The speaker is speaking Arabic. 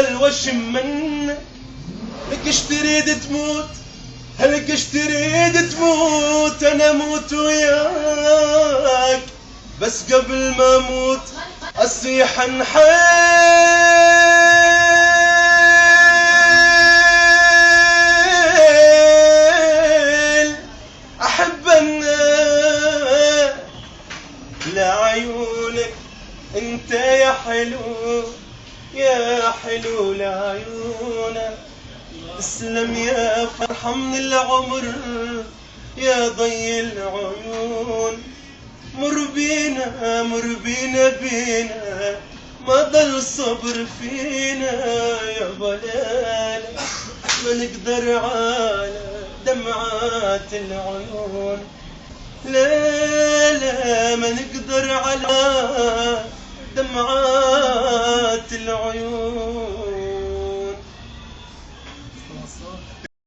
اقبل واشم منك. لك تريد تموت، هلك تريد تموت، انا اموت وياك، بس قبل ما اموت اصيح انحيل. احب الناس لعيونك انت يا حلو، يا حلو لعيونك. تسلم يا فرحة من العمر، يا ضي العيون. مر بينا مر بينا بينا، ما ضل صبر فينا يا بلالا. ما نقدر على دمعات العيون، لا لا ما نقدر على دمعات العيون.